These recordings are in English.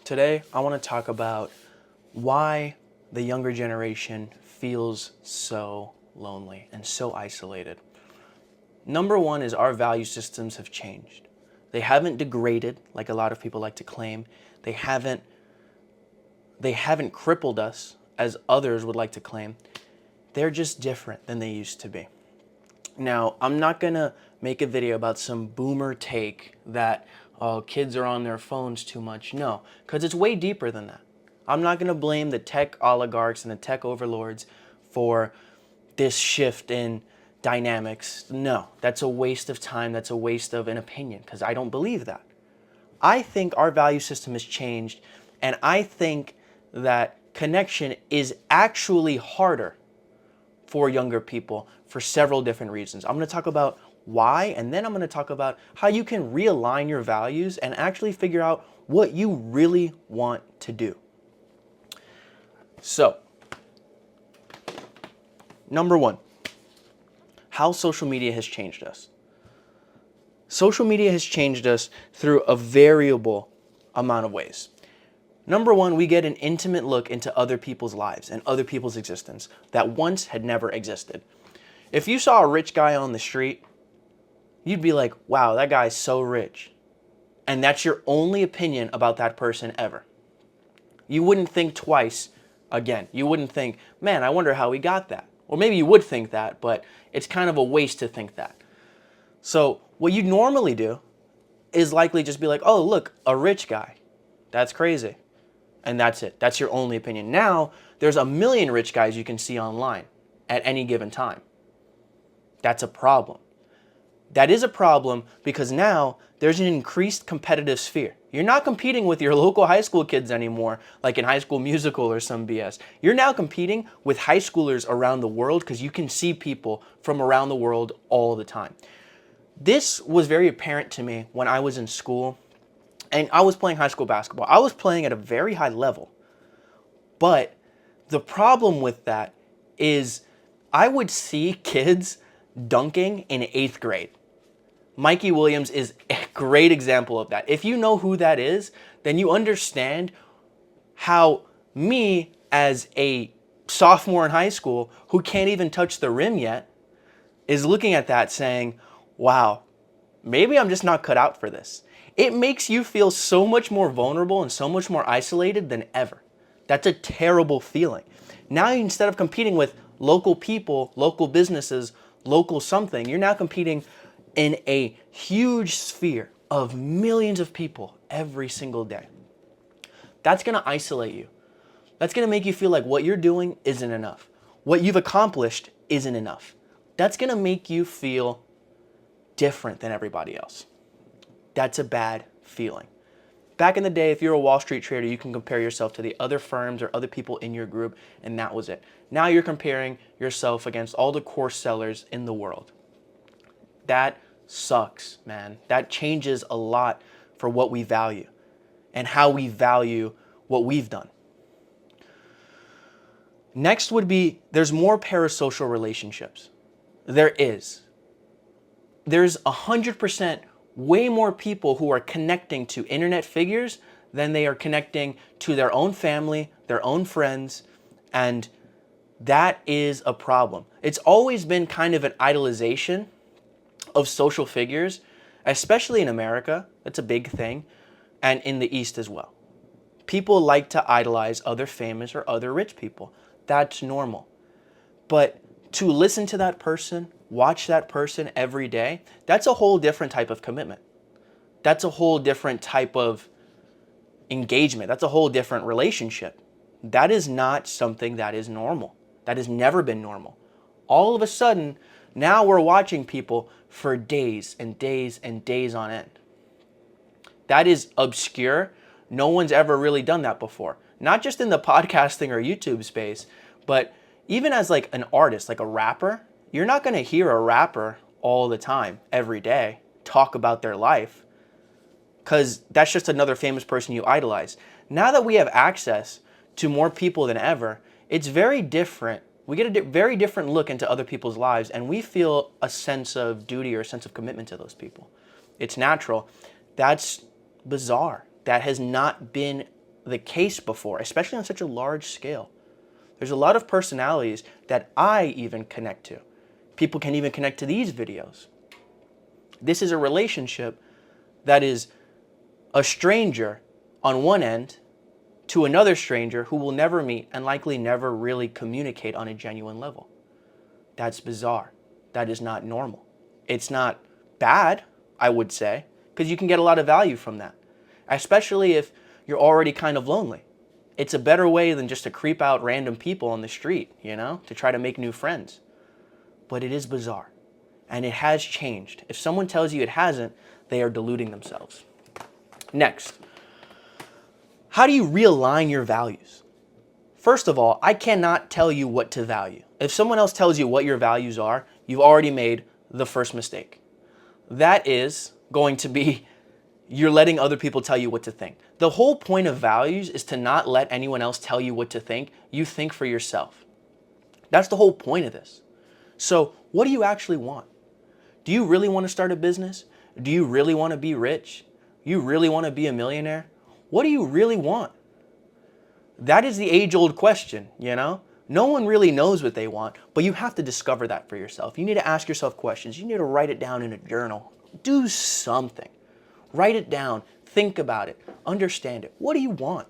Today, I want to talk about why the younger generation feels so lonely and so isolated. Number one is our value systems have changed. They haven't degraded like a lot of people like to claim. They haven't crippled us as others would like to claim. They're just different than they used to be. Now, I'm not going to make a video about some boomer take that kids are on their phones too much. No, because it's way deeper than that. I'm not going to blame the tech oligarchs and the tech overlords for this shift in dynamics. No, that's a waste of time. That's a waste of an opinion because I don't believe that. I think our value system has changed, and I think that connection is actually harder for younger people for several different reasons. I'm going to talk about why, and then I'm going to talk about how you can realign your values and actually figure out what you really want to do. So, number one, how social media has changed us. Social media has changed us through a variable amount of ways. Number one, we get an intimate look into other people's lives and other people's existence that once had never existed. If you saw a rich guy on the street, you'd be like, wow, that guy's so rich. And that's your only opinion about that person ever. You wouldn't think twice again. You wouldn't think, man, I wonder how he got that. Or maybe you would think that, but it's kind of a waste to think that. So what you normally do is likely just be like, oh, look, a rich guy. That's crazy. And that's it. That's your only opinion. Now, there's a million rich guys you can see online at any given time. That's a problem. That is a problem because now there's an increased competitive sphere. You're not competing with your local high school kids anymore, like in High School Musical or some BS. You're now competing with high schoolers around the world because you can see people from around the world all the time. This was very apparent to me when I was in school and I was playing high school basketball. I was playing at a very high level. But the problem with that is I would see kids dunking in 8th grade. Mikey Williams is a great example of that. If you know who that is, then you understand how me as a sophomore in high school who can't even touch the rim yet is looking at that saying, wow, maybe I'm just not cut out for this. It makes you feel so much more vulnerable and so much more isolated than ever. That's a terrible feeling. Now, instead of competing with local people, local businesses, local something, you're now competing in a huge sphere of millions of people every single day. That's going to isolate you. That's going to make you feel like what you're doing isn't enough. What you've accomplished isn't enough. That's going to make you feel different than everybody else. That's a bad feeling. Back in the day, if you're a Wall Street trader, you can compare yourself to the other firms or other people in your group, and that was it. Now you're comparing yourself against all the course sellers in the world. That sucks, man. That changes a lot for what we value and how we value what we've done. Next would be there's more parasocial relationships. There's 100% way more people who are connecting to internet figures than they are connecting to their own family, their own friends, and that is a problem. It's always been kind of an idolization of social figures, especially in America. That's a big thing, and in the East as well. People like to idolize other famous or other rich people. That's normal. But to listen to that person, watch that person every day, that's a whole different type of commitment. That's a whole different type of engagement. That's a whole different relationship. That is not something that is normal. That has never been normal. All of a sudden, now we're watching people for days and days and days on end. That is obscure. No one's ever really done that before. Not just in the podcasting or YouTube space, but even as like an artist, like a rapper, you're not going to hear a rapper all the time, every day, talk about their life because that's just another famous person you idolize. Now that we have access to more people than ever, it's very different. We get a very different look into other people's lives, and we feel a sense of duty or a sense of commitment to those people. It's natural. That's bizarre. That has not been the case before, especially on such a large scale. There's a lot of personalities that I even connect to. People can even connect to these videos. This is a relationship that is a stranger on one end to another stranger who will never meet and likely never really communicate on a genuine level. That's bizarre. That is not normal. It's not bad, I would say, because you can get a lot of value from that, especially if you're already kind of lonely. It's a better way than just to creep out random people on the street, to try to make new friends. But it is bizarre, and it has changed. If someone tells you it hasn't, they are deluding themselves. Next, how do you realign your values? First of all, I cannot tell you what to value. If someone else tells you what your values are, you've already made the first mistake. That is going to be you're letting other people tell you what to think. The whole point of values is to not let anyone else tell you what to think. You think for yourself. That's the whole point of this. So what do you actually want? Do you really want to start a business? Do you really want to be rich? You really want to be a millionaire? What do you really want? That is the age-old question, No one really knows what they want, but you have to discover that for yourself. You need to ask yourself questions. You need to write it down in a journal. Do something. Write it down. Think about it. Understand it. What do you want?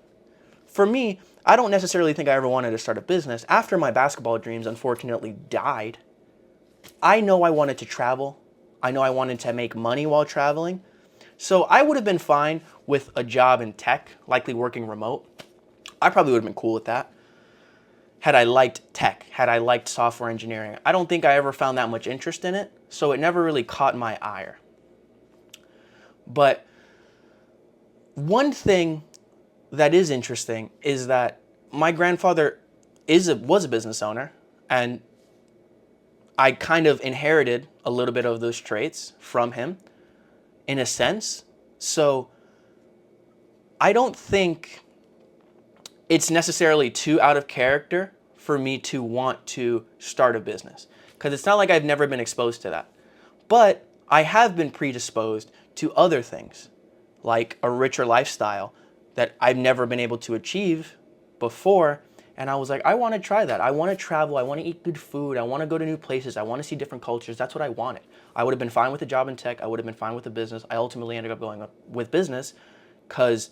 For me, I don't necessarily think I ever wanted to start a business. After my basketball dreams unfortunately died, I know I wanted to travel. I know I wanted to make money while traveling. So I would have been fine with a job in tech, likely working remote. I probably would have been cool with that. Had I liked tech, had I liked software engineering. I don't think I ever found that much interest in it, so it never really caught my ire. But one thing that is interesting is that my grandfather was a business owner, and I kind of inherited a little bit of those traits from him in a sense. So I don't think it's necessarily too out of character for me to want to start a business, because it's not like I've never been exposed to that. But I have been predisposed to other things, like a richer lifestyle that I've never been able to achieve before. And I was like, I want to try that. I want to travel. I want to eat good food. I want to go to new places. I want to see different cultures. That's what I wanted. I would have been fine with a job in tech. I would have been fine with a business. I ultimately ended up going with business because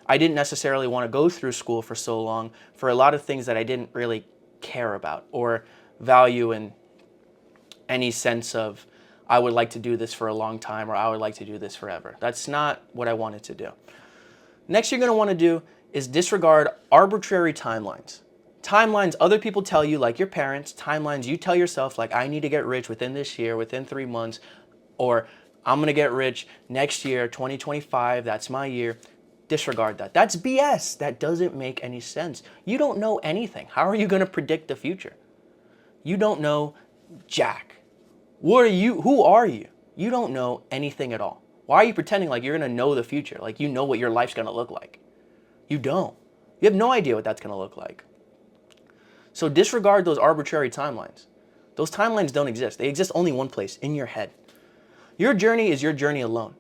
I didn't necessarily want to go through school for so long for a lot of things that I didn't really care about or value in any sense of I would like to do this for a long time or I would like to do this forever. That's not what I wanted to do. Next you're going to want to do is disregard arbitrary timelines. Timelines other people tell you, like your parents, timelines you tell yourself, like I need to get rich within this year, within 3 months, or I'm going to get rich next year, 2025, that's my year. Disregard that. That's BS. That doesn't make any sense. You don't know anything. How are you going to predict the future? You don't know jack. What are you? Who are you? You don't know anything at all. Why are you pretending like you're going to know the future? Like you know what your life's going to look like. You don't. You have no idea what that's going to look like. So disregard those arbitrary timelines. Those timelines don't exist. They exist only one place, in your head. Your journey is your journey alone.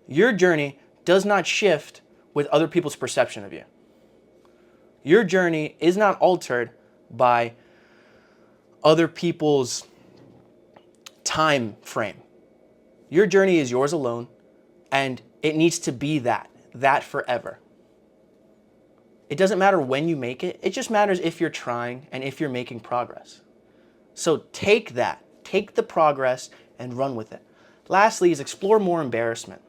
Your journey does not shift with other people's perception of you. Your journey is not altered by other people's time frame. Your journey is yours alone, and it needs to be that forever. It doesn't matter when you make it. It just matters if you're trying and if you're making progress. So take that, take the progress and run with it. Lastly is explore more embarrassment.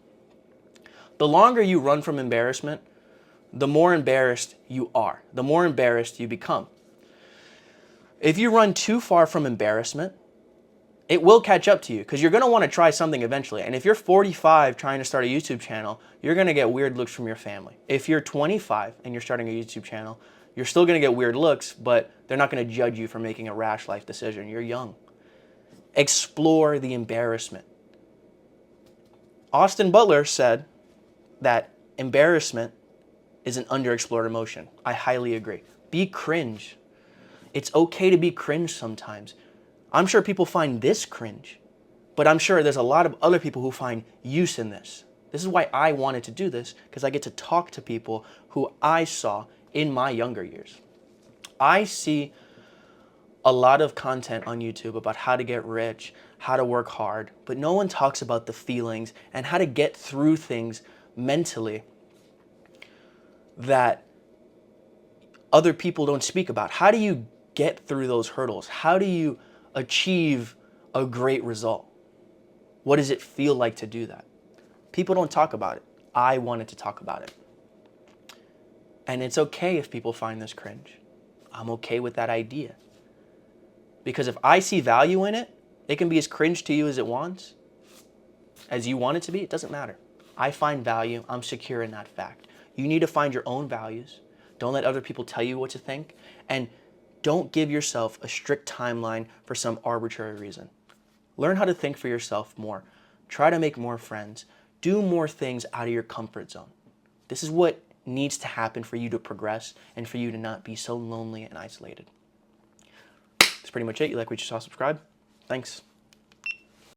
The longer you run from embarrassment, the more embarrassed you are, the more embarrassed you become. If you run too far from embarrassment, it will catch up to you because you're going to want to try something eventually. And if you're 45 trying to start a YouTube channel, you're going to get weird looks from your family. If you're 25 and you're starting a YouTube channel, you're still going to get weird looks, but they're not going to judge you for making a rash life decision. You're young. Explore the embarrassment. Austin Butler said that embarrassment is an underexplored emotion. I highly agree. Be cringe. It's okay to be cringe sometimes. I'm sure people find this cringe, but I'm sure there's a lot of other people who find use in this. This is why I wanted to do this, because I get to talk to people who I saw in my younger years. I see a lot of content on YouTube about how to get rich, how to work hard, but no one talks about the feelings and how to get through things mentally that other people don't speak about. How do you get through those hurdles? How do you achieve a great result? What does it feel like to do that? People don't talk about it. I wanted to talk about it. And it's okay if people find this cringe. I'm okay with that idea. Because if I see value in it, it can be as cringe to you as it wants, as you want it to be. It doesn't matter. I find value. I'm secure in that fact. You need to find your own values. Don't let other people tell you what to think. And don't give yourself a strict timeline for some arbitrary reason. Learn how to think for yourself more. Try to make more friends. Do more things out of your comfort zone. This is what needs to happen for you to progress and for you to not be so lonely and isolated. That's pretty much it. You like what you saw? Subscribe. Thanks.